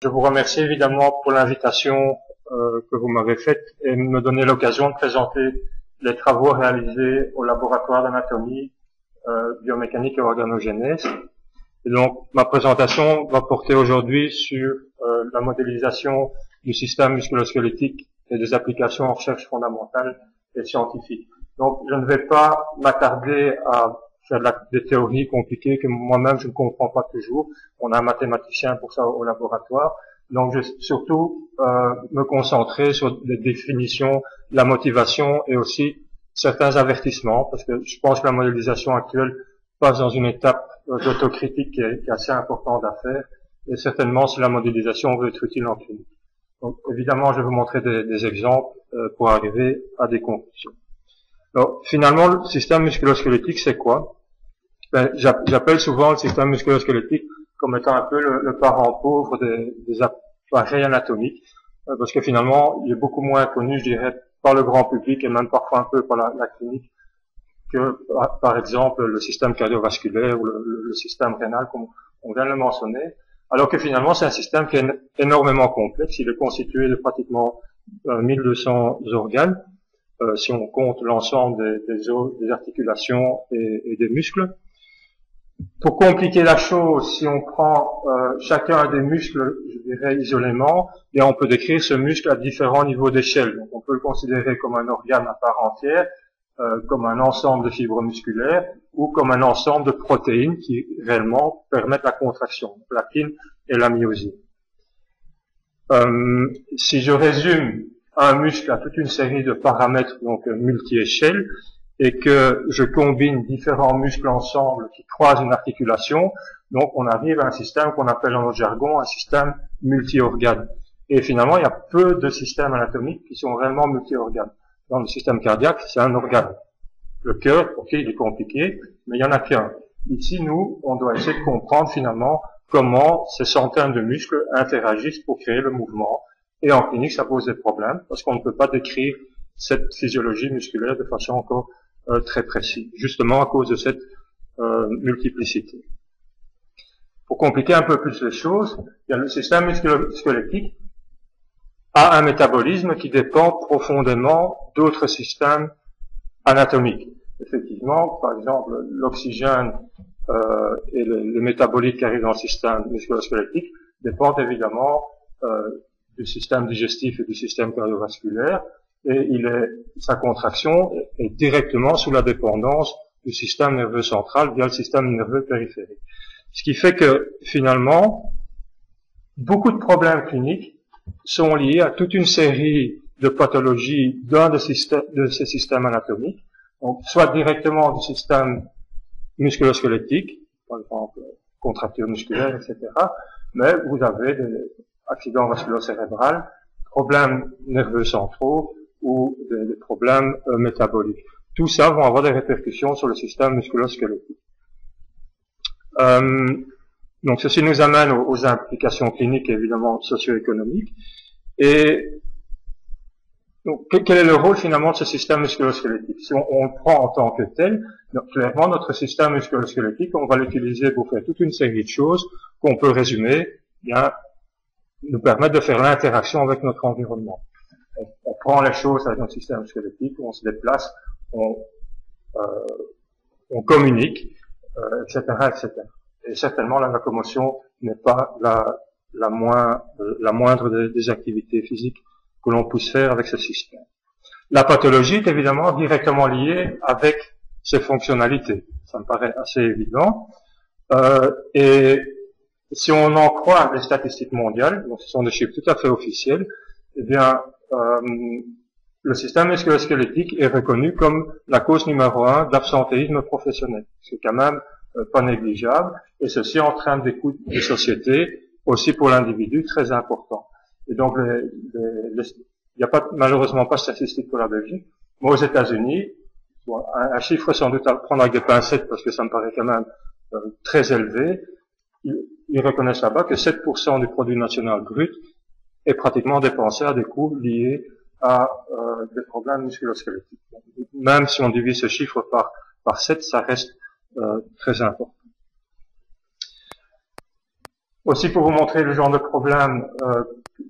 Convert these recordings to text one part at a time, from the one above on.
Je vous remercie évidemment pour l'invitation que vous m'avez faite et me donner l'occasion de présenter les travaux réalisés au laboratoire d'anatomie, biomécanique et organogénèse. Et donc, ma présentation va porter aujourd'hui sur la modélisation du système musculo-squelettique et des applications en recherche fondamentale et scientifique. Donc, je ne vais pas m'attarder à faire des théories compliquées que moi-même je ne comprends pas toujours. On a un mathématicien pour ça au laboratoire. Donc, je vais surtout me concentrer sur des définitions, la motivation et aussi certains avertissements, parce que je pense que la modélisation actuelle passe dans une étape d'autocritique qui est assez importante à faire, et certainement si la modélisation veut être utile en clinique. Donc, évidemment, je vais vous montrer des exemples pour arriver à des conclusions. Alors, finalement, le système musculo-squelettique, c'est quoi? J'appelle souvent le système musculo-squelettique comme étant un peu le parent pauvre des appareils anatomiques, parce que finalement, il est beaucoup moins connu, je dirais, par le grand public et même parfois un peu par la clinique que, par exemple, le système cardiovasculaire ou le système rénal, comme on vient de le mentionner, alors que finalement, c'est un système qui est énormément complexe. Il est constitué de pratiquement 1200 organes, si on compte l'ensemble des os, des articulations et des muscles. Pour compliquer la chose, si on prend chacun des muscles, je dirais isolément, et on peut décrire ce muscle à différents niveaux d'échelle. Donc, on peut le considérer comme un organe à part entière, comme un ensemble de fibres musculaires, ou comme un ensemble de protéines qui réellement permettent la contraction, l'actine et la myosine. Si je résume un muscle à toute une série de paramètres, donc multi-échelles, et que je combine différents muscles ensemble qui croisent une articulation, donc on arrive à un système qu'on appelle dans notre jargon un système multi-organe. Et finalement, il y a peu de systèmes anatomiques qui sont réellement multi-organes. Dans le système cardiaque, c'est un organe. Le cœur, ok, il est compliqué, mais il y en a qu'un. Ici, nous, on doit essayer de comprendre finalement comment ces centaines de muscles interagissent pour créer le mouvement. Et en clinique, ça pose des problèmes, parce qu'on ne peut pas décrire cette physiologie musculaire de façon encore très précise, justement à cause de cette multiplicité. Pour compliquer un peu plus les choses, il y a le système musculo-squelettique a un métabolisme qui dépend profondément d'autres systèmes anatomiques. Effectivement, par exemple, l'oxygène et les métabolites qui arrivent dans le système musculo-squelettique dépendent évidemment du système digestif et du système cardiovasculaire, et sa contraction est directement sous la dépendance du système nerveux central via le système nerveux périphérique. Ce qui fait que, finalement, beaucoup de problèmes cliniques sont liés à toute une série de pathologies d'un de ces systèmes anatomiques, donc soit directement du système musculo-squelettique, par exemple contracture musculaire, etc., mais vous avez des accidents vasculo-cérébraux, problèmes nerveux centraux ou des problèmes métaboliques. Tout ça vont avoir des répercussions sur le système musculo-squelettique. Donc ceci nous amène aux implications cliniques et évidemment socio-économiques. Et donc, quel est le rôle finalement de ce système musculo-squelettique? Si on le prend en tant que tel, donc, clairement notre système musculo-squelettique, on va l'utiliser pour faire toute une série de choses qu'on peut résumer, bien, nous permettre de faire l'interaction avec notre environnement. On prend les choses avec notre système squelettique, on se déplace, on communique, etc., etc. Et certainement, la locomotion n'est pas la moindre des activités physiques que l'on puisse faire avec ce système. La pathologie est évidemment directement liée avec ses fonctionnalités. Ça me paraît assez évident. Et si on en croit les statistiques mondiales, donc ce sont des chiffres tout à fait officiels, eh bien, le système musculo-squelettique est reconnu comme la cause numéro 1 d'absentéisme professionnel. C'est quand même pas négligeable, et ceci entraîne des coûts de société, aussi pour l'individu, très importants. Et donc, il n'y a pas, malheureusement pas de statistiques pour la Belgique, mais aux États-Unis, un chiffre sans doute à prendre avec des pincettes, parce que ça me paraît quand même très élevé, ils reconnaissent là-bas que 7% du produit national brut est pratiquement dépensé à des coûts liés à des problèmes musculo-squelettiques. Même si on divise ce chiffre par 7, ça reste très important. Aussi pour vous montrer le genre de problème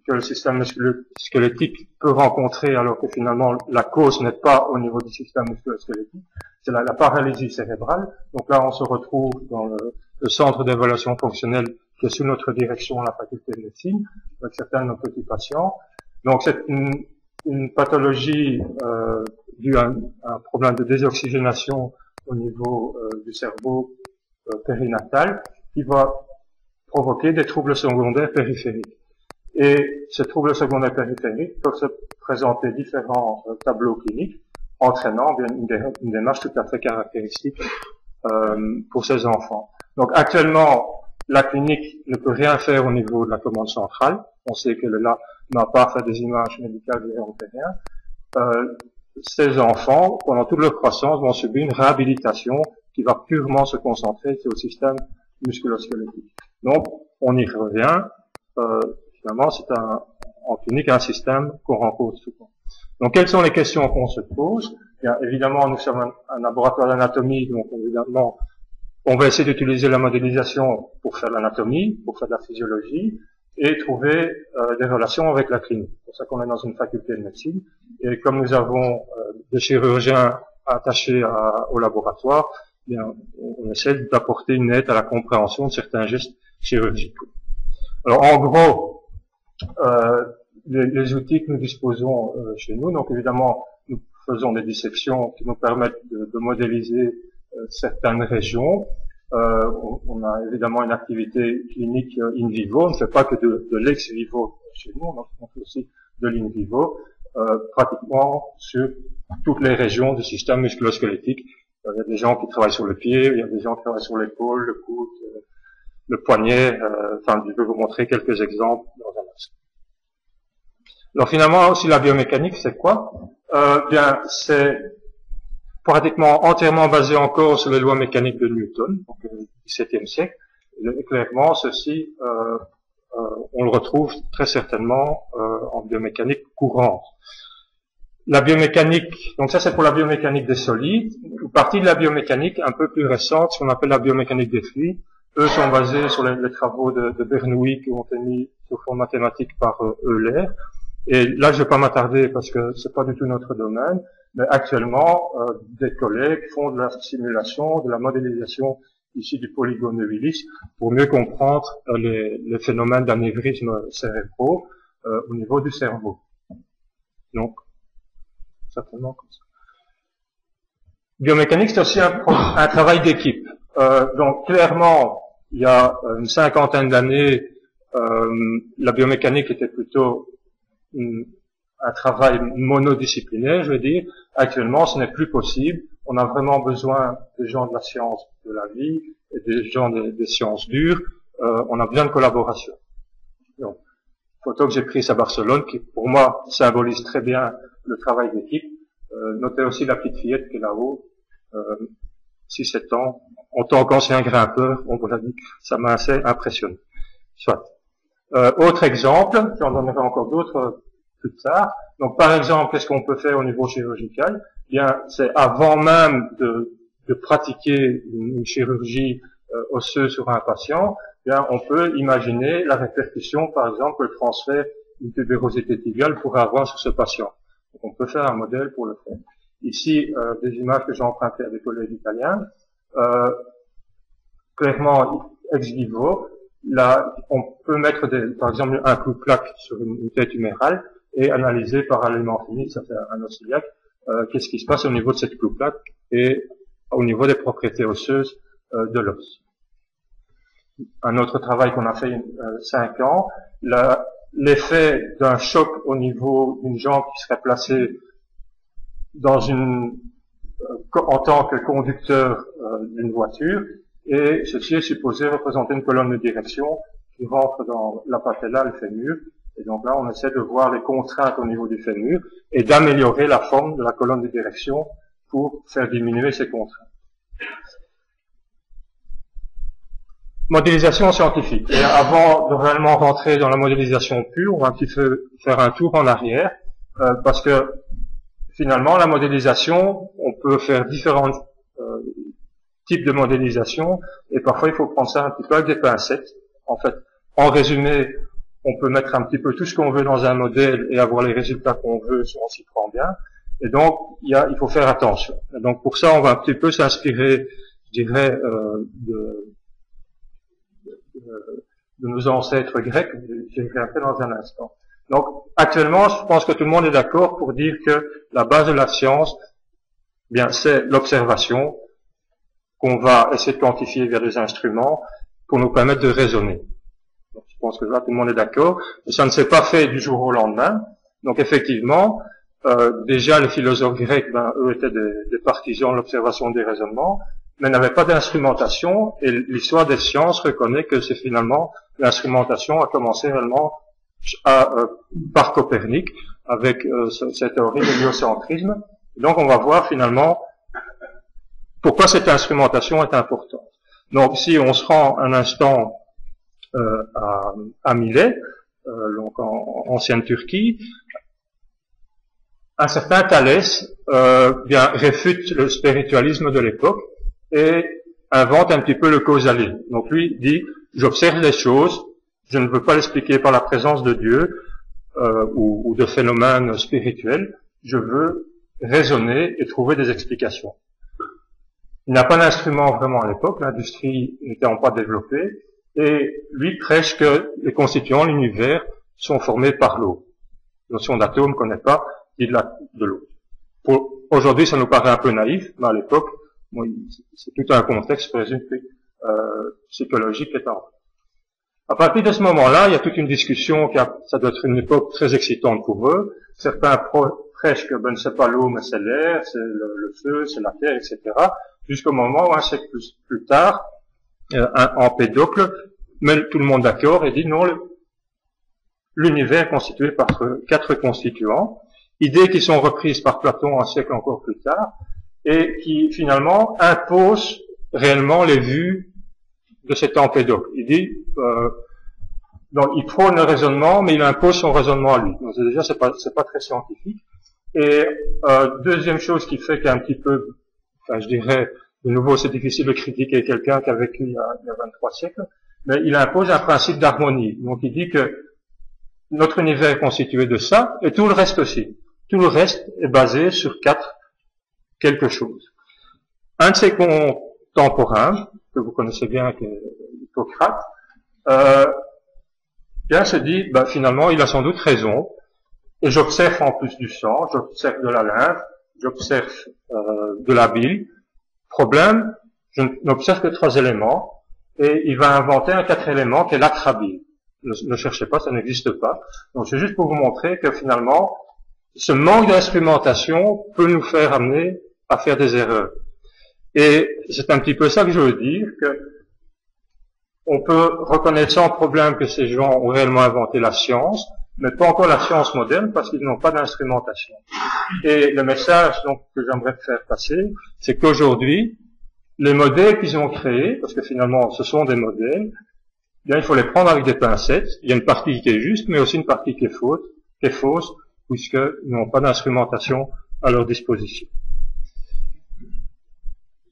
que le système musculo-squelettique peut rencontrer, alors que finalement la cause n'est pas au niveau du système musculo-squelettique, c'est la paralysie cérébrale. Donc là, on se retrouve dans le centre d'évaluation fonctionnelle qui est sous notre direction à la faculté de médecine, avec certains de nos petits patients. Donc c'est une pathologie due à un problème de désoxygénation au niveau du cerveau périnatal qui va provoquer des troubles secondaires périphériques. Et ces troubles secondaires périphériques peuvent se présenter différents tableaux cliniques, entraînant bien une démarche tout à fait caractéristique pour ces enfants. Donc actuellement, la clinique ne peut rien faire au niveau de la commande centrale. On sait qu'elle est là, n'a pas fait des images médicales et on ne fait rien. Ces enfants, pendant toute leur croissance, vont subir une réhabilitation qui va purement se concentrer sur le système musculo-squelettique. Donc, on y revient. Finalement, c'est en clinique un système qu'on rencontre souvent. Donc, quelles sont les questions qu'on se pose? Bien, évidemment, nous sommes un laboratoire d'anatomie, donc évidemment, on va essayer d'utiliser la modélisation pour faire l'anatomie, pour faire de la physiologie, et trouver des relations avec la clinique. C'est pour ça qu'on est dans une faculté de médecine. Et comme nous avons des chirurgiens attachés au laboratoire, bien, on essaie d'apporter une aide à la compréhension de certains gestes chirurgicaux. Alors, en gros, les outils que nous disposons chez nous, donc évidemment, nous faisons des dissections qui nous permettent de modéliser certaines régions. On a évidemment une activité clinique in vivo. On ne fait pas que de l'ex vivo chez nous, on fait aussi de l'in vivo, pratiquement sur toutes les régions du système musculo-squelettique. Il y a des gens qui travaillent sur le pied, il y a des gens qui travaillent sur l'épaule, le coude, le poignet. Enfin, je vais vous montrer quelques exemples dans un instant. Alors finalement, aussi la biomécanique, c'est quoi? Bien, c'est pratiquement entièrement basé encore sur les lois mécaniques de Newton, donc du XVIIe siècle. Et clairement, ceci, on le retrouve très certainement en biomécanique courante. La biomécanique, donc ça c'est pour la biomécanique des solides. Une partie de la biomécanique un peu plus récente, ce qu'on appelle la biomécanique des fluides, eux sont basés sur les travaux de Bernoulli qui ont été mis sous forme mathématique par Euler. Et là, je ne vais pas m'attarder parce que c'est pas du tout notre domaine. Mais actuellement, des collègues font de la simulation, de la modélisation ici du polygone de Willis pour mieux comprendre les phénomènes d'anévrisme cérébraux au niveau du cerveau. Donc, certainement comme ça. Biomécanique, c'est aussi un travail d'équipe. Donc, clairement, il y a une cinquantaine d'années, la biomécanique était plutôt un travail monodisciplinaire, je veux dire. Actuellement, ce n'est plus possible. On a vraiment besoin des gens de la science de la vie et des gens des sciences dures. On a besoin de collaboration. Donc, photo que j'ai prise à Barcelone, qui pour moi symbolise très bien le travail d'équipe. Notez aussi la petite fillette qui est là-haut, 6-7 ans, en tant qu'ancien grimpeur, on vous l'a dit, ça m'a assez impressionné. Soit. Autre exemple, j'en donnerai encore d'autres plus tard. Donc, par exemple, qu'est-ce qu'on peut faire au niveau chirurgical? Bien, c'est avant même de pratiquer une chirurgie osseuse sur un patient, bien, on peut imaginer la répercussion, par exemple, que le transfert d'une tubérosité tibiale pourrait avoir sur ce patient. Donc, on peut faire un modèle pour le faire. Ici, des images que j'ai empruntées à des collègues italiens. Clairement, ex vivo, là, on peut mettre par exemple un clou plaque sur une tête humérale et analyser parallèlement fini, ça fait un os iliaque, qu'est-ce qui se passe au niveau de cette clou plaque et au niveau des propriétés osseuses de l'os. Un autre travail qu'on a fait 5 ans, l'effet d'un choc au niveau d'une jambe qui serait placée dans en tant que conducteur d'une voiture, et ceci est supposé représenter une colonne de direction qui rentre dans la patella, le fémur, et donc là on essaie de voir les contraintes au niveau du fémur et d'améliorer la forme de la colonne de direction pour faire diminuer ces contraintes. Modélisation scientifique. Et avant de réellement rentrer dans la modélisation pure, on va un petit peu faire un tour en arrière, parce que finalement, la modélisation, on peut faire différents types de modélisation, et parfois il faut prendre ça un petit peu avec des pincettes. En fait, En résumé, on peut mettre un petit peu tout ce qu'on veut dans un modèle et avoir les résultats qu'on veut si on s'y prend bien. Et donc, il faut faire attention. Et donc, pour ça, on va un petit peu s'inspirer, je dirais, de nos ancêtres grecs. J'y reviendrai dans un instant. Donc, actuellement, je pense que tout le monde est d'accord pour dire que la base de la science, bien, c'est l'observation qu'on va essayer de quantifier via des instruments pour nous permettre de raisonner. Donc, je pense que là, tout le monde est d'accord. Et ça ne s'est pas fait du jour au lendemain. Donc, effectivement, déjà, les philosophes grecs, ben, eux étaient des partisans de l'observation des raisonnements, mais n'avaient pas d'instrumentation, et l'histoire des sciences reconnaît que c'est finalement l'instrumentation a commencé réellement par Copernic, avec cette théorie de l'héliocentrisme. Donc, on va voir finalement pourquoi cette instrumentation est importante. Donc, si on se rend un instant à Milet, donc en ancienne Turquie, un certain Thalès bien réfute le spiritualisme de l'époque et invente un petit peu le causalisme. Donc lui dit, j'observe les choses, je ne veux pas l'expliquer par la présence de Dieu ou de phénomènes spirituels, je veux raisonner et trouver des explications. Il n'a pas d'instrument vraiment à l'époque, l'industrie n'étant pas développée, et lui prêche que les constituants de l'univers sont formés par l'eau. La notion d'atome ne connaît pas, dit de l'eau. Aujourd'hui, ça nous paraît un peu naïf, mais à l'époque, c'est tout un contexte psychologique étant. À partir de ce moment-là, il y a toute une discussion, ça doit être une époque très excitante pour eux. Certains prêchent que c'est pas l'eau, mais c'est l'air, c'est le feu, c'est la terre, etc. Jusqu'au moment où un siècle plus tard, Empédocle met tout le monde d'accord et dit non, l'univers est constitué par 4 constituants, idées qui sont reprises par Platon un siècle encore plus tard, et qui finalement imposent réellement les vues de cet Empédocle. Il dit, donc il prône le raisonnement, mais il impose son raisonnement à lui. Donc déjà, c'est pas très scientifique. Et deuxième chose qui fait qu'un petit peu, je dirais, de nouveau, c'est difficile de critiquer quelqu'un qui a vécu il y a 23 siècles, mais il impose un principe d'harmonie. Donc il dit que notre univers est constitué de ça, et tout le reste aussi. Tout le reste est basé sur quelque chose. Un de ses contemporains, que vous connaissez bien, qui est Hippocrate, bien se dit, finalement, il a sans doute raison, et j'observe en plus du sang, j'observe de la lymphe, j'observe de la bile. Problème, je n'observe que 3 éléments, et il va inventer un 4e élément qui est l'acrabile. Ne cherchez pas, ça n'existe pas. Donc c'est juste pour vous montrer que finalement, ce manque d'instrumentation peut nous faire amener à faire des erreurs. Et c'est un petit peu ça que je veux dire, que on peut reconnaître sans problème que ces gens ont réellement inventé la science, mais pas encore la science moderne parce qu'ils n'ont pas d'instrumentation. Et le message donc que j'aimerais faire passer, c'est qu'aujourd'hui, les modèles qu'ils ont créés, parce que finalement ce sont des modèles, bien il faut les prendre avec des pincettes. Il y a une partie qui est juste, mais aussi une partie qui est fausse, puisqu'ils n'ont pas d'instrumentation à leur disposition.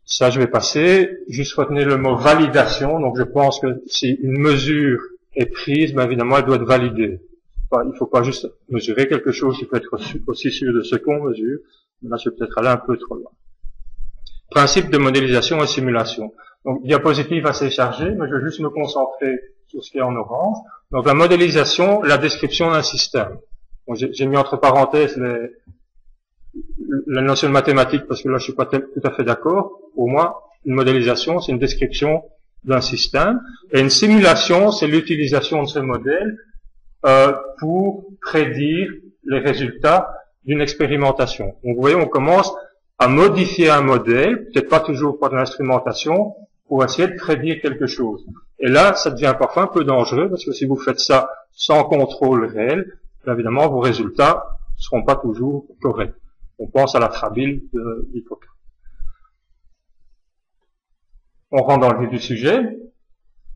Ça, je vais passer. Juste retenez le mot validation. Donc, je pense que si une mesure est prise, évidemment, elle doit être validée. Il ne faut pas juste mesurer quelque chose, il faut être aussi sûr de ce qu'on mesure. Là, je vais peut-être aller un peu trop loin. Principe de modélisation et simulation. Donc, diapositive assez chargée, mais je vais juste me concentrer sur ce qui est en orange. Donc, la modélisation, la description d'un système. Bon, j'ai mis entre parenthèses la notion de mathématiques parce que là, je suis pas tout à fait d'accord. Pour moi, une modélisation, c'est une description d'un système. Et une simulation, c'est l'utilisation de ce modèle pour prédire les résultats d'une expérimentation. Donc, vous voyez, on commence à modifier un modèle, peut-être pas toujours par de l'instrumentation, pour essayer de prédire quelque chose. Et là, ça devient parfois un peu dangereux, parce que si vous faites ça sans contrôle réel, évidemment, vos résultats ne seront pas toujours corrects. On pense à la trabile d'Hippocrate. On rentre dans le vif du sujet.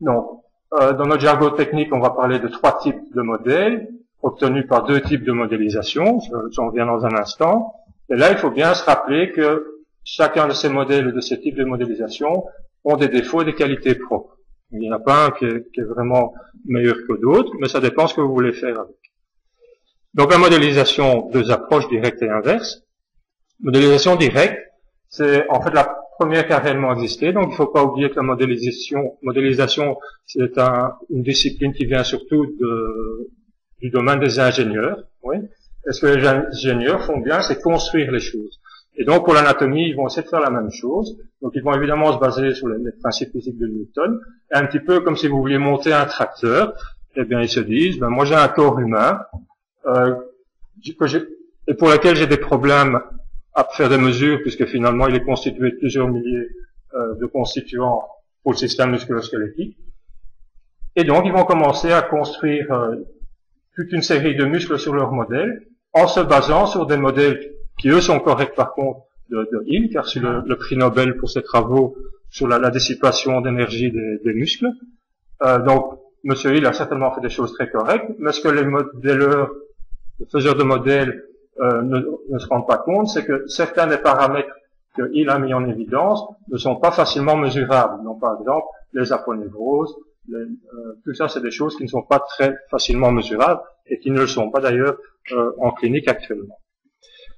Donc, dans notre jargon technique, on va parler de 3 types de modèles, obtenus par 2 types de modélisation. J'en reviens dans un instant. Et là, il faut bien se rappeler que chacun de ces modèles et de ces types de modélisation ont des défauts et des qualités propres. Il n'y en a pas un qui est vraiment meilleur que d'autres, mais ça dépend ce que vous voulez faire avec. Donc la modélisation, deux approches directes et inverses. Modélisation directe, c'est en fait la première qui a réellement existé, donc il ne faut pas oublier que la modélisation c'est une discipline qui vient surtout du domaine des ingénieurs. Oui. Et ce que les ingénieurs font bien, c'est construire les choses. Et donc pour l'anatomie, ils vont essayer de faire la même chose. Donc ils vont évidemment se baser sur les principes physiques de Newton, et un petit peu comme si vous vouliez monter un tracteur, eh bien ils se disent, ben moi j'ai un corps humain, et pour lequel j'ai des problèmes à faire des mesures, puisque finalement il est constitué de plusieurs milliers de constituants pour le système musculo-squelettique. Et donc ils vont commencer à construire toute une série de muscles sur leur modèle, en se basant sur des modèles qui eux sont corrects par contre de Hill, qui a reçu le prix Nobel pour ses travaux sur la dissipation d'énergie des muscles. Donc Monsieur Hill a certainement fait des choses très correctes, mais ce que les modéleurs, les faiseurs de modèles ne se rendent pas compte, c'est que certains des paramètres que Hill a mis en évidence ne sont pas facilement mesurables. Donc par exemple les aponevroses, tout ça c'est des choses qui ne sont pas très facilement mesurables et qui ne le sont pas d'ailleurs en clinique actuellement.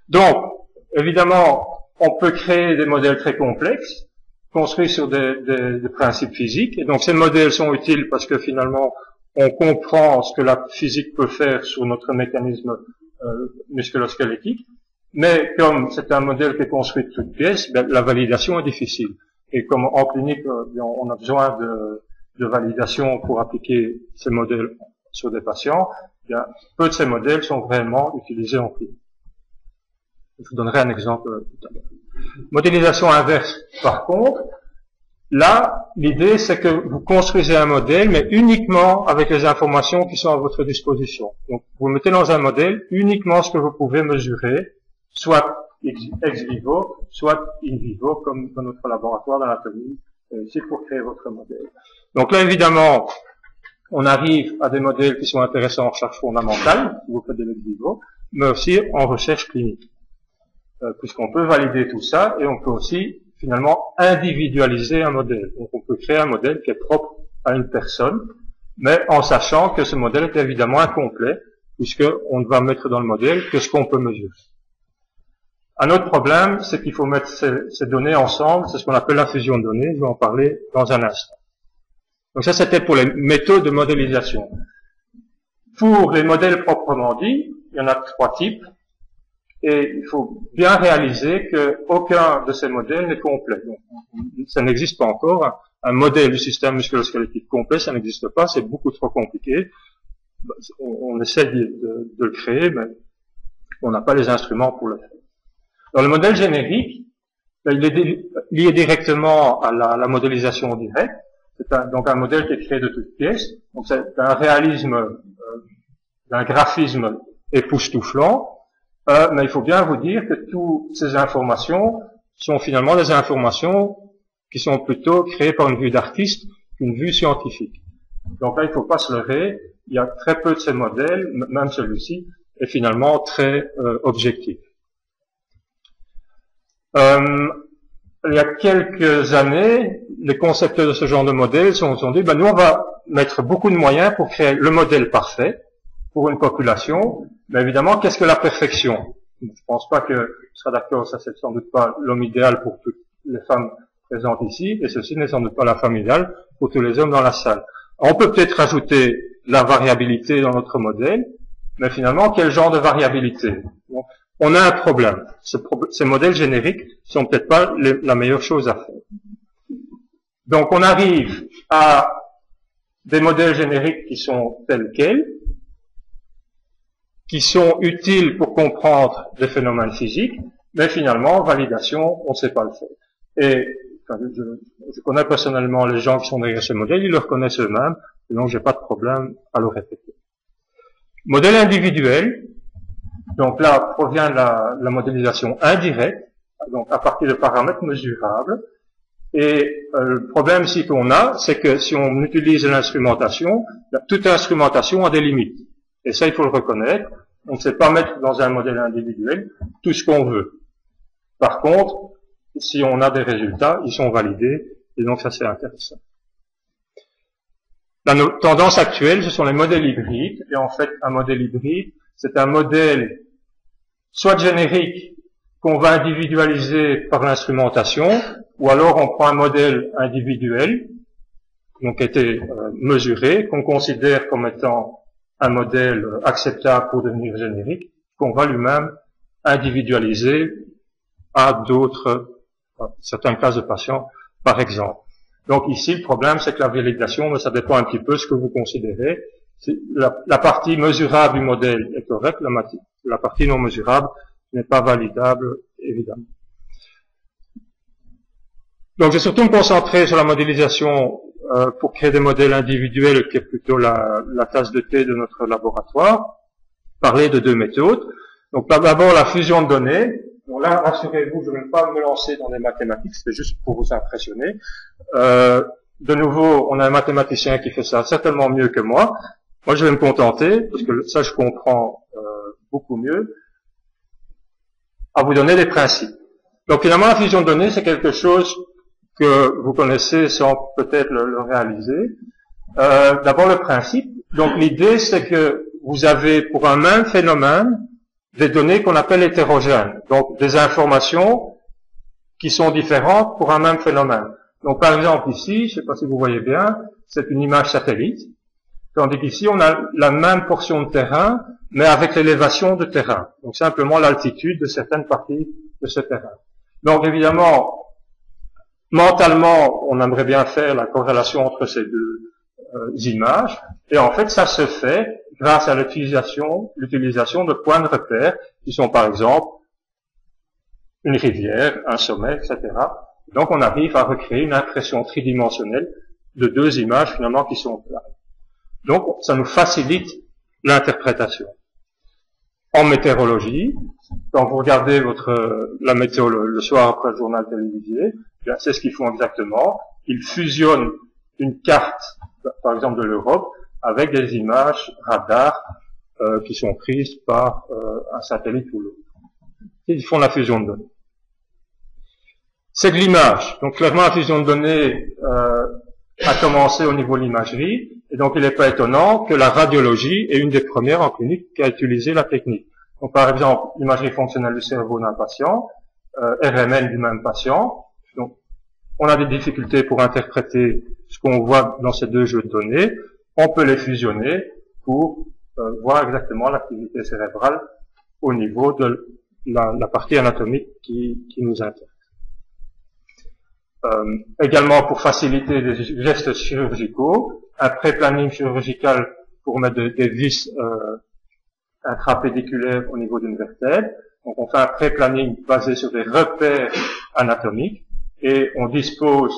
Donc évidemment on peut créer des modèles très complexes construits sur des principes physiques, et donc ces modèles sont utiles parce que finalement on comprend ce que la physique peut faire sur notre mécanisme musculo-squelettique, mais comme c'est un modèle qui est construit de toutes pièces, ben, la validation est difficile. Et comme en clinique, on a besoin de validation pour appliquer ces modèles sur des patients, bien, peu de ces modèles sont vraiment utilisés en clinique. Je vous donnerai un exemple tout à l'heure. Modélisation inverse, par contre, là, l'idée c'est que vous construisez un modèle, mais uniquement avec les informations qui sont à votre disposition. Donc, vous mettez dans un modèle uniquement ce que vous pouvez mesurer, soit ex vivo, soit in vivo, comme dans notre laboratoire d'anatomie, ici pour créer votre modèle. Donc là, évidemment, on arrive à des modèles qui sont intéressants en recherche fondamentale, si vous faites de l'ex vivo, mais aussi en recherche clinique. Puisqu'on peut valider tout ça, et on peut aussi finalement individualiser un modèle. Donc on peut créer un modèle qui est propre à une personne, mais en sachant que ce modèle est évidemment incomplet, puisqu'on ne va mettre dans le modèle que ce qu'on peut mesurer. Un autre problème, c'est qu'il faut mettre ces données ensemble, c'est ce qu'on appelle la fusion de données, je vais en parler dans un instant. Donc ça c'était pour les méthodes de modélisation. Pour les modèles proprement dits, il y en a trois types. Et il faut bien réaliser qu'aucun de ces modèles n'est complet. Donc, ça n'existe pas encore. Un modèle du système musculo-squelettique complet, ça n'existe pas. C'est beaucoup trop compliqué. On essaie de le créer, mais on n'a pas les instruments pour le faire. Dans le modèle générique, il est lié directement à la modélisation directe. C'est donc un modèle qui est créé de toutes pièces. Donc c'est un réalisme, d'un graphisme époustouflant. Mais il faut bien vous dire que toutes ces informations sont finalement des informations qui sont plutôt créées par une vue d'artiste qu'une vue scientifique. Donc là, il ne faut pas se leurrer. Il y a très peu de ces modèles, même celui-ci, est finalement très objectif. Il y a quelques années, les concepteurs de ce genre de modèle se sont dit, nous on va mettre beaucoup de moyens pour créer le modèle parfait pour une population, mais évidemment, qu'est-ce que la perfection? Je ne pense pas que je serai d'accord, ça c'est sans doute pas l'homme idéal pour toutes les femmes présentes ici, et ceci n'est sans doute pas la femme idéale pour tous les hommes dans la salle. On peut peut-être rajouter la variabilité dans notre modèle, mais finalement, quel genre de variabilité? Donc, on a un problème. Ces modèles génériques sont peut-être pas la meilleure chose à faire. Donc, on arrive à des modèles génériques qui sont tels quels, qui sont utiles pour comprendre des phénomènes physiques, mais finalement, validation, on ne sait pas le faire. Et je connais personnellement les gens qui sont derrière ces modèles, ils le reconnaissent eux-mêmes, et donc j'ai pas de problème à le répéter. Modèle individuel, donc là provient de la modélisation indirecte, donc à partir de paramètres mesurables, et le problème ici qu'on a, c'est que si on utilise l'instrumentation, toute instrumentation a des limites. Et ça, il faut le reconnaître. On ne sait pas mettre dans un modèle individuel tout ce qu'on veut. Par contre, si on a des résultats, ils sont validés, et donc ça c'est intéressant. tendance actuelle, ce sont les modèles hybrides. Et en fait, un modèle hybride, c'est un modèle soit générique qu'on va individualiser par l'instrumentation, ou alors on prend un modèle individuel, donc qui a été mesuré, qu'on considère comme étant un modèle acceptable pour devenir générique, qu'on va lui-même individualiser à certaines classes de patients, par exemple. Donc ici, le problème, c'est que la validation, mais ça dépend un petit peu de ce que vous considérez. La partie mesurable du modèle est correcte, la partie non mesurable n'est pas validable, évidemment. Donc je vais surtout me concentrer sur la modélisation pour créer des modèles individuels, qui est plutôt la tasse de thé de notre laboratoire. Parler de deux méthodes. Donc d'abord la fusion de données. Donc là, rassurez-vous, je ne vais pas me lancer dans des mathématiques, c'est juste pour vous impressionner. De nouveau, on a un mathématicien qui fait ça certainement mieux que moi. Moi, je vais me contenter, parce que ça, je comprends beaucoup mieux, à vous donner des principes. Donc finalement, la fusion de données, c'est quelque chose que vous connaissez sans peut-être le réaliser. D'abord, le principe. Donc l'idée, c'est que vous avez, pour un même phénomène, des données qu'on appelle hétérogènes, donc des informations qui sont différentes pour un même phénomène. Donc par exemple ici, je ne sais pas si vous voyez bien, c'est une image satellite, tandis qu'ici on a la même portion de terrain, mais avec l'élévation de terrain, donc simplement l'altitude de certaines parties de ce terrain. Donc évidemment, mentalement, on aimerait bien faire la corrélation entre ces deux images, et en fait ça se fait grâce à l'utilisation de points de repère qui sont par exemple une rivière, un sommet, etc. Donc on arrive à recréer une impression tridimensionnelle de deux images finalement qui sont planes. Donc ça nous facilite l'interprétation. En météorologie, quand vous regardez la météo le soir après le journal télévisé, c'est ce qu'ils font exactement. Ils fusionnent une carte, par exemple de l'Europe, avec des images radar qui sont prises par un satellite ou l'autre. Ils font la fusion de données. C'est de l'image. Donc clairement, la fusion de données a commencé au niveau de l'imagerie, et donc il n'est pas étonnant que la radiologie est une des premières en clinique qui a utilisé la technique. Donc par exemple, l'imagerie fonctionnelle du cerveau d'un patient, RMN du même patient. Donc on a des difficultés pour interpréter ce qu'on voit dans ces deux jeux de données. On peut les fusionner pour voir exactement l'activité cérébrale au niveau de la partie anatomique qui nous intéresse. Également pour faciliter des gestes chirurgicaux, un pré-planning chirurgical pour mettre des vis intrapédiculaires au niveau d'une vertèbre. Donc on fait un pré-planning basé sur des repères anatomiques et on dispose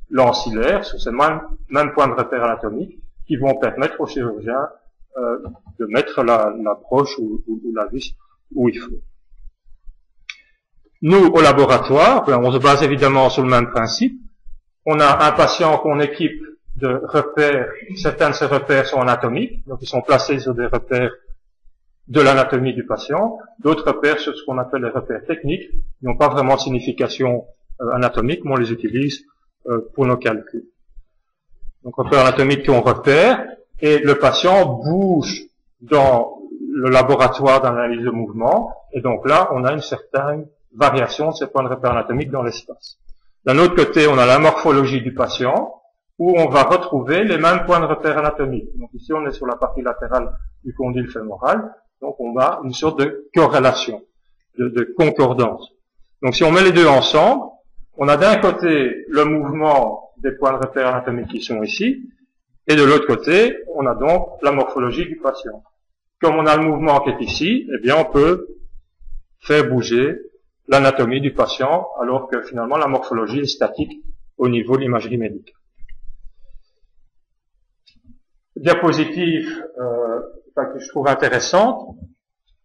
l'ancillaire sur ces mêmes points de repère anatomiques qui vont permettre au chirurgien de mettre la broche ou la vis où il faut. Nous, au laboratoire, on se base évidemment sur le même principe. On a un patient qu'on équipe de repères, certains de ces repères sont anatomiques, donc ils sont placés sur des repères de l'anatomie du patient, d'autres repères sur ce qu'on appelle les repères techniques, qui n'ont pas vraiment de signification anatomique, mais on les utilise pour nos calculs. Donc repères anatomiques qu'on repère, et le patient bouge dans le laboratoire d'analyse de mouvement, et donc là, on a une certaine variation de ces points de repère anatomiques dans l'espace. D'un autre côté, on a la morphologie du patient, où on va retrouver les mêmes points de repère anatomiques. Donc ici, on est sur la partie latérale du condyle fémoral, donc on a une sorte de corrélation, de concordance. Donc si on met les deux ensemble, on a d'un côté le mouvement des points de repère anatomiques qui sont ici, et de l'autre côté, on a donc la morphologie du patient. Comme on a le mouvement qui est ici, eh bien on peut faire bouger l'anatomie du patient, alors que finalement la morphologie est statique au niveau de l'imagerie médicale. Diapositive que je trouve intéressante.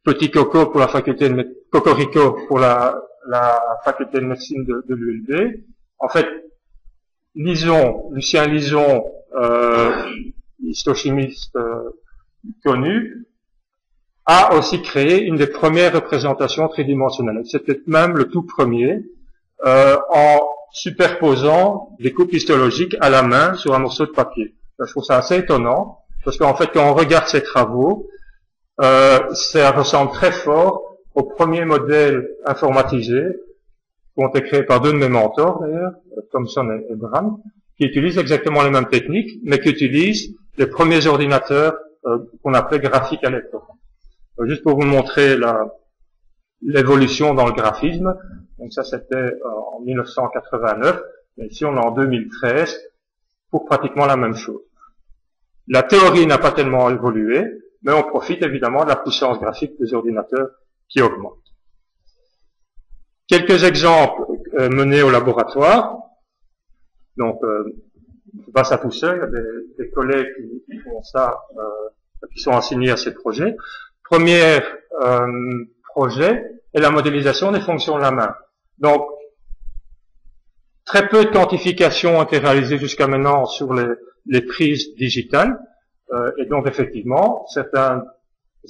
Petit coco pour la faculté de cocorico pour la faculté de médecine de l'ULB. En fait, Lucien Lison, histochimiste connu, a aussi créé une des premières représentations tridimensionnelles. C'est peut-être même le tout premier, en superposant des coupes histologiques à la main sur un morceau de papier. Je trouve ça assez étonnant, parce qu'en fait, quand on regarde ces travaux, ça ressemble très fort aux premiers modèles informatisés qui ont été créés par deux de mes mentors, d'ailleurs, Thomson et Brown, qui utilisent exactement les mêmes techniques, mais qui utilisent les premiers ordinateurs qu'on appelait graphiques à l'époque. Juste pour vous montrer l'évolution dans le graphisme. Donc ça, c'était en 1989. Et ici, on est en 2013 pour pratiquement la même chose. La théorie n'a pas tellement évolué, mais on profite évidemment de la puissance graphique des ordinateurs qui augmente. Quelques exemples menés au laboratoire. Donc, je passe à tout seul, il y a des collègues qui font ça, qui sont assignés à ces projets. Premier projet est la modélisation des fonctions de la main. Donc, très peu de quantifications ont été réalisées jusqu'à maintenant sur les prises digitales. Et donc, effectivement, certains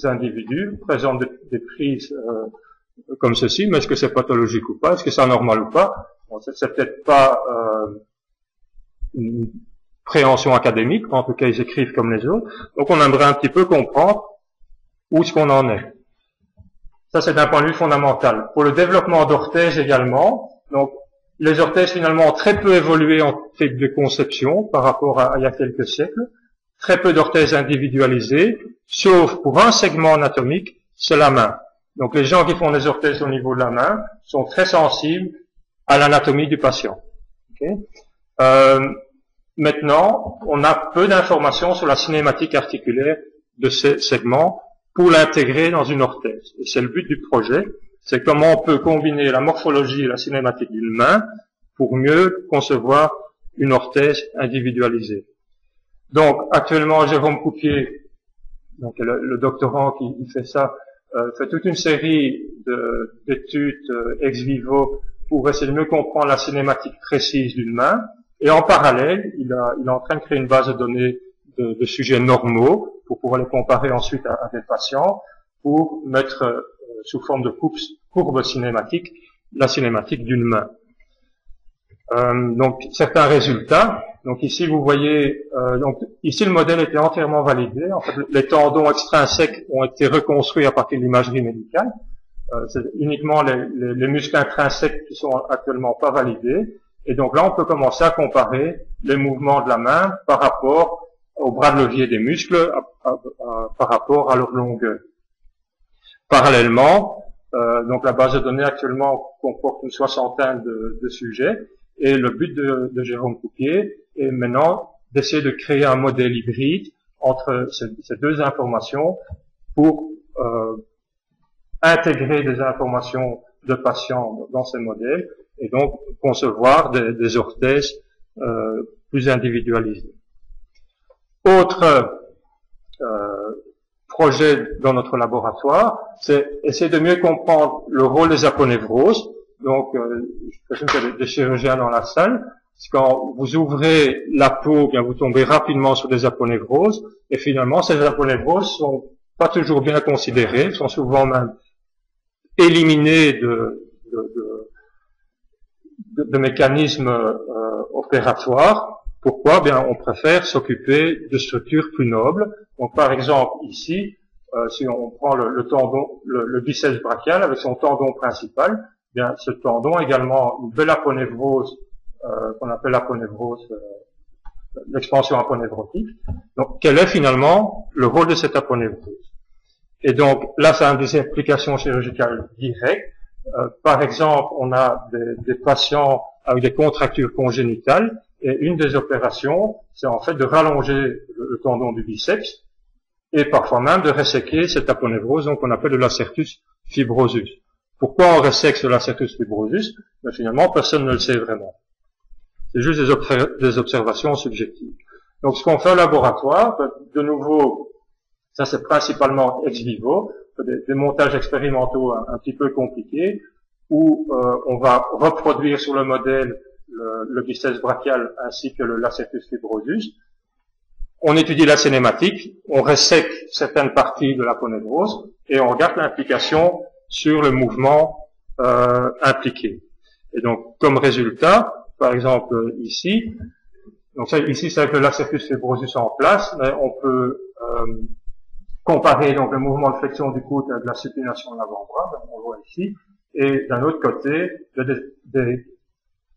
individus présentent des prises comme ceci, mais est-ce que c'est pathologique ou pas? Est-ce que c'est anormal ou pas? Bon, c'est peut-être pas une préhension académique, en tout cas ils écrivent comme les autres. Donc on aimerait un petit peu comprendre où est-ce qu'on en est. Ça c'est d'un point de vue fondamental. Pour le développement d'orthèses également, donc les orthèses finalement ont très peu évolué en fait de conception par rapport à il y a quelques siècles. Très peu d'orthèses individualisées, sauf pour un segment anatomique, c'est la main. Donc les gens qui font des orthèses au niveau de la main sont très sensibles à l'anatomie du patient. Okay. Maintenant, on a peu d'informations sur la cinématique articulaire de ces segments pour l'intégrer dans une orthèse. Et c'est le but du projet, c'est comment on peut combiner la morphologie et la cinématique d'une main pour mieux concevoir une orthèse individualisée. Donc, actuellement, Jérôme Coupier, donc le doctorant qui fait ça, fait toute une série d'études ex vivo pour essayer de mieux comprendre la cinématique précise d'une main. Et en parallèle, il est en train de créer une base de données de sujets normaux pour pouvoir les comparer ensuite à des patients pour mettre sous forme de courbes cinématiques la cinématique d'une main. Donc certains résultats. Donc ici vous voyez, donc ici le modèle était entièrement validé. En fait, les tendons extrinsèques ont été reconstruits à partir de l'imagerie médicale. C'est uniquement les muscles intrinsèques qui sont actuellement pas validés. Et donc là, on peut commencer à comparer les mouvements de la main par rapport au bras de levier des muscles, par rapport à leur longueur. Parallèlement, donc la base de données actuellement comporte une soixantaine de sujets. Et le but de Jérôme Coupier est maintenant d'essayer de créer un modèle hybride entre ces deux informations pour intégrer des informations de patients dans ces modèles et donc concevoir des orthèses plus individualisées. Autre projet dans notre laboratoire, c'est essayer de mieux comprendre le rôle des aponevroses. Donc, je présume qu'il y a des chirurgiens dans la salle. Quand vous ouvrez la peau, bien vous tombez rapidement sur des aponevroses, et finalement, ces aponevroses sont pas toujours bien considérées, sont souvent même éliminées de mécanismes opératoires. Pourquoi? Bien, on préfère s'occuper de structures plus nobles. Donc, par exemple, ici, si on prend le tendon, le biceps brachial avec son tendon principal, bien, ce tendon a également une belle aponevrose qu'on appelle l'aponevrose, l'expansion aponevrotique. Donc, quel est finalement le rôle de cette aponevrose? Et donc, là, ça a des applications chirurgicales directes. Par exemple, on a des patients avec des contractures congénitales, et une des opérations, c'est en fait de rallonger le tendon du biceps, et parfois même de resséquer cette aponevrose, donc on appelle le lacertus fibrosus. Pourquoi on resèque ce lacertus fibrosus? Mais finalement, personne ne le sait vraiment. C'est juste des observations subjectives. Donc, ce qu'on fait au laboratoire, de nouveau, ça c'est principalement ex vivo, des montages expérimentaux un petit peu compliqués, où on va reproduire sur le modèle le biceps brachial ainsi que le lacertus fibrosus. On étudie la cinématique, on resèque certaines parties de l'aponevrose et on regarde l'implication sur le mouvement impliqué. Et donc, comme résultat, par exemple ici. Donc ça, ici, c'est avec le lacertus fibrosus en place, mais on peut comparer donc le mouvement de flexion du coude avec la supination de l'avant-bras, on le voit ici, et d'un autre côté, des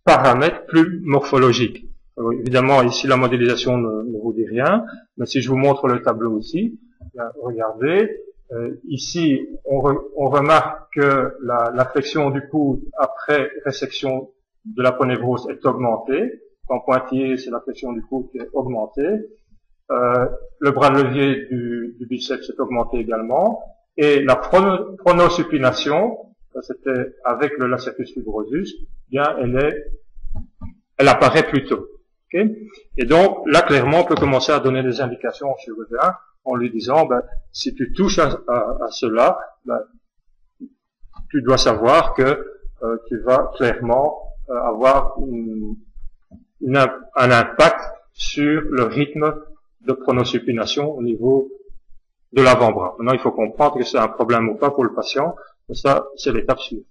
paramètres plus morphologiques. Alors, évidemment, ici, la modélisation ne vous dit rien, mais si je vous montre le tableau ici, bien, regardez, ici, on remarque que la flexion du coude après résection de l'aponévrose est augmentée. En pointillé, c'est la flexion du coude qui est augmentée. Le bras de levier du biceps est augmenté également. Et la pronosupination, c'était avec le lacertus fibrosus, bien, elle apparaît plus tôt. Okay. Et donc, là, clairement, on peut commencer à donner des indications au chirurgien en lui disant, ben, si tu touches à cela, ben, tu dois savoir que tu vas clairement avoir un impact sur le rythme de pronosupination au niveau de l'avant-bras. Maintenant, il faut comprendre que c'est un problème ou pas pour le patient, mais ça, c'est l'étape suivante.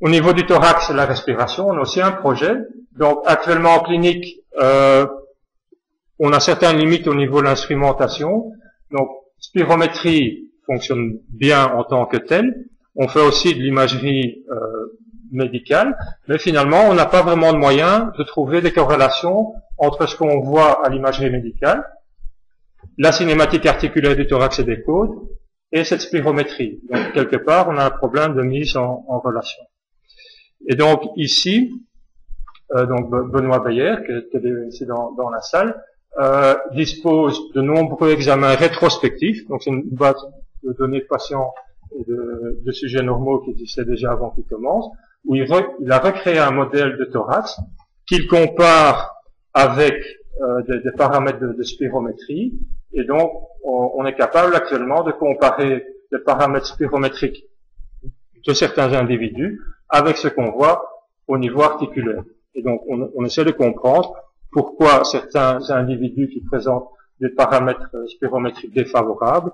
Au niveau du thorax et la respiration, on a aussi un projet. Donc, actuellement en clinique, on a certaines limites au niveau de l'instrumentation. Donc, spirométrie fonctionne bien en tant que telle. On fait aussi de l'imagerie médicale, mais finalement, on n'a pas vraiment de moyen de trouver des corrélations entre ce qu'on voit à l'imagerie médicale, la cinématique articulaire du thorax et des côtes, et cette spirométrie. Donc, quelque part, on a un problème de mise en relation. Et donc, ici, donc Benoît Beyer, qui est ici dans la salle, dispose de nombreux examens rétrospectifs. Donc, c'est une base de données de patients et de sujets normaux qui existaient déjà avant qu'il commence, où il a recréé un modèle de thorax qu'il compare avec des paramètres de spirométrie. Et donc, on est capable actuellement de comparer les paramètres spirométriques de certains individus avec ce qu'on voit au niveau articulaire. Et donc, on essaie de comprendre pourquoi certains individus qui présentent des paramètres spirométriques défavorables,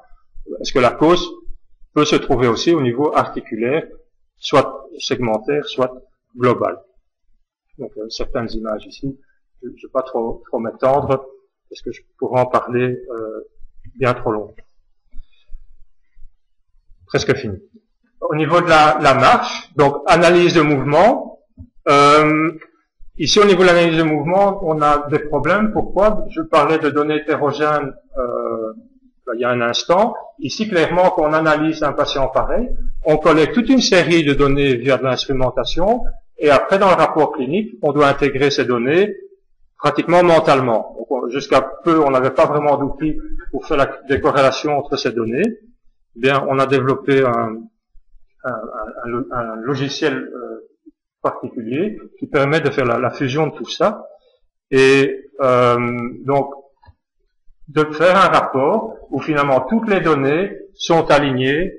est-ce que la cause peut se trouver aussi au niveau articulaire, soit segmentaire, soit global. Donc, certaines images ici, je ne vais pas trop m'étendre, parce que je pourrais en parler bien trop long. Presque fini. Au niveau de la marche, donc analyse de mouvement, ici au niveau de l'analyse de mouvement, on a des problèmes. Pourquoi? Je parlais de données hétérogènes il y a un instant. Ici, clairement, quand on analyse un patient pareil, on collecte toute une série de données via de l'instrumentation, et après, dans le rapport clinique, on doit intégrer ces données pratiquement mentalement. Jusqu'à peu, on n'avait pas vraiment d'outils pour faire des corrélations entre ces données. Bien, on a développé un logiciel particulier qui permet de faire la fusion de tout ça, et donc de faire un rapport où finalement toutes les données sont alignées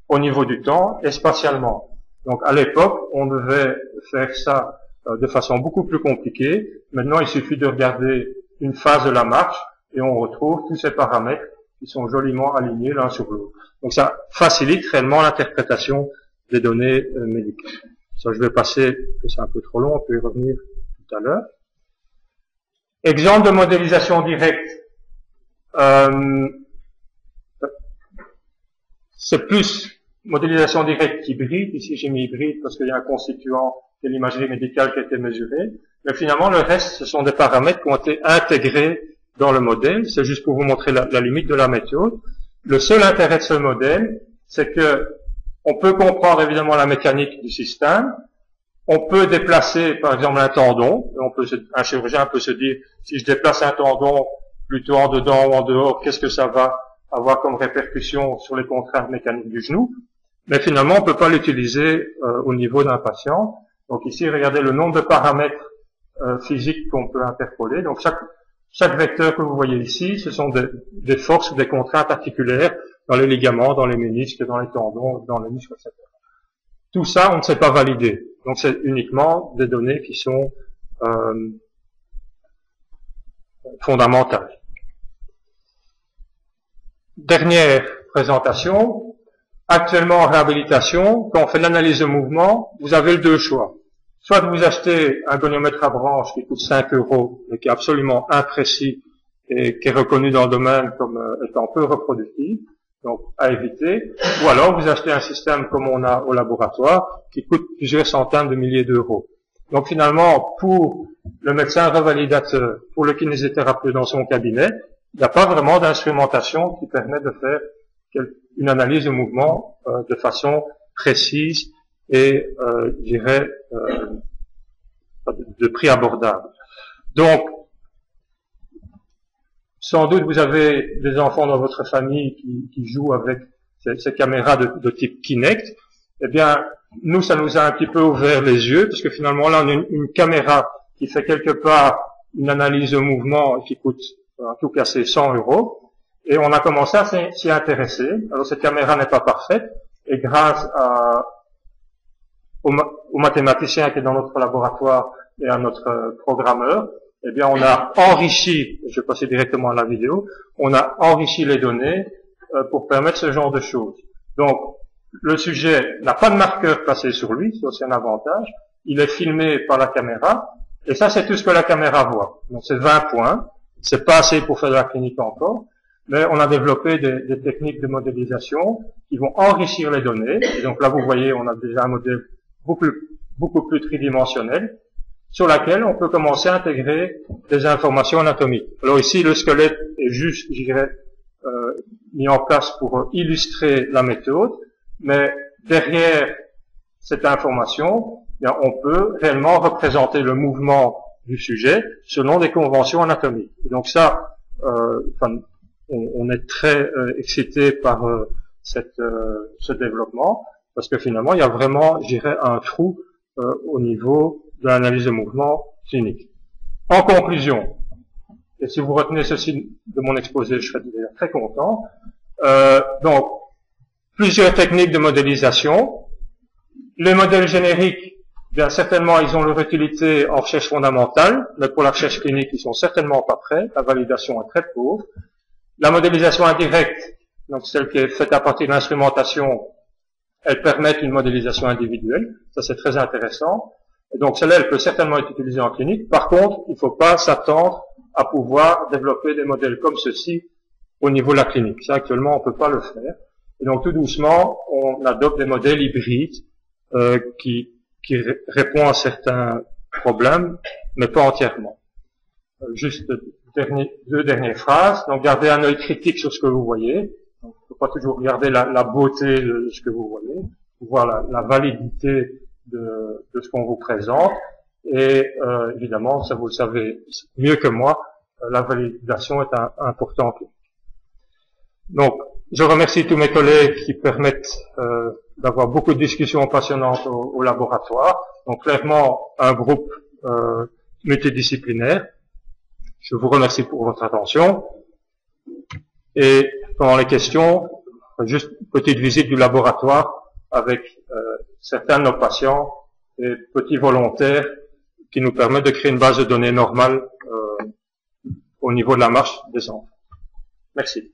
au niveau du temps et spatialement. Donc à l'époque, on devait faire ça de façon beaucoup plus compliquée. Maintenant, il suffit de regarder une phase de la marche et on retrouve tous ces paramètres qui sont joliment alignés l'un sur l'autre. Donc ça facilite réellement l'interprétation des données médicales. Ça, je vais passer, que c'est un peu trop long, on peut y revenir tout à l'heure. Exemple de modélisation directe. C'est plus modélisation directe hybride. Ici, j'ai mis hybride parce qu'il y a un constituant de l'imagerie médicale qui a été mesuré. Mais finalement, le reste, ce sont des paramètres qui ont été intégrés dans le modèle. C'est juste pour vous montrer la limite de la méthode. Le seul intérêt de ce modèle, c'est que on peut comprendre évidemment la mécanique du système. On peut déplacer, par exemple, un tendon. Un chirurgien peut se dire, si je déplace un tendon plutôt en dedans ou en dehors, qu'est-ce que ça va avoir comme répercussion sur les contraintes mécaniques du genou? Mais finalement, on ne peut pas l'utiliser au niveau d'un patient. Donc ici, regardez le nombre de paramètres physiques qu'on peut interpoler. Donc chaque vecteur que vous voyez ici, ce sont des forces ou des contraintes articulaires dans les ligaments, dans les ménisques, dans les tendons, dans les muscles, etc. Tout ça, on ne sait pas valider. Donc c'est uniquement des données qui sont fondamentales. Dernière présentation. Actuellement en réhabilitation, quand on fait l'analyse de mouvement, vous avez le deux choix. soit vous achetez un goniomètre à branche qui coûte 5 € et qui est absolument imprécis et qui est reconnu dans le domaine comme étant peu reproductif, donc à éviter, ou alors vous achetez un système comme on a au laboratoire qui coûte plusieurs centaines de milliers d'euros. Donc finalement, pour le médecin revalidateur, pour le kinésithérapeute dans son cabinet, il n'y a pas vraiment d'instrumentation qui permet de faire une analyse de mouvement de façon précise et, je dirais, de prix abordable. Donc, sans doute, vous avez des enfants dans votre famille qui jouent avec ces caméras de type Kinect. Eh bien, nous, ça nous a un petit peu ouvert les yeux, parce que finalement, là, on a une caméra qui fait quelque part une analyse de mouvement qui coûte, en tout cas, c'est 100 €. Et on a commencé à s'y intéresser. Alors, cette caméra n'est pas parfaite, et grâce au mathématicien qui est dans notre laboratoire et à notre programmeur, eh bien, on a enrichi, je vais passer directement à la vidéo, on a enrichi les données pour permettre ce genre de choses. Donc, le sujet n'a pas de marqueur placé sur lui, ça c'est un avantage. Il est filmé par la caméra, et ça c'est tout ce que la caméra voit. Donc c'est 20 points, c'est pas assez pour faire de la clinique encore, mais on a développé des techniques de modélisation qui vont enrichir les données. Et donc là vous voyez, on a déjà un modèle beaucoup plus tridimensionnel, sur laquelle on peut commencer à intégrer des informations anatomiques. Alors ici, le squelette est juste, je dirais, mis en place pour illustrer la méthode, mais derrière cette information, eh bien, on peut réellement représenter le mouvement du sujet selon des conventions anatomiques. Et donc ça, on est très excité par ce développement, parce que finalement, il y a vraiment, je dirais, un trou au niveau de l'analyse de mouvement clinique. En conclusion, et si vous retenez ceci de mon exposé, je serai déjà très content. Donc, plusieurs techniques de modélisation. Les modèles génériques, bien certainement, ils ont leur utilité en recherche fondamentale, mais pour la recherche clinique, ils sont certainement pas prêts. La validation est très pauvre. La modélisation indirecte, donc celle qui est faite à partir de l'instrumentation, elle permet une modélisation individuelle. Ça, c'est très intéressant. Et donc, celle-là, elle peut certainement être utilisée en clinique. Par contre, il ne faut pas s'attendre à pouvoir développer des modèles comme ceci au niveau de la clinique. Ça, actuellement, on ne peut pas le faire. Et donc, tout doucement, on adopte des modèles hybrides qui répondent à certains problèmes, mais pas entièrement. Juste deux dernières phrases. Donc, gardez un œil critique sur ce que vous voyez. Donc, il ne faut pas toujours regarder la beauté de ce que vous voyez. Il faut voir la validité de ce qu'on vous présente. Et évidemment, ça vous le savez mieux que moi, la validation est importante. Donc, je remercie tous mes collègues qui permettent d'avoir beaucoup de discussions passionnantes au laboratoire. Donc, clairement, un groupe multidisciplinaire. Je vous remercie pour votre attention. Et pendant les questions, juste une petite visite du laboratoire avec certains de nos patients et petits volontaires qui nous permettent de créer une base de données normale au niveau de la marche des enfants. Merci.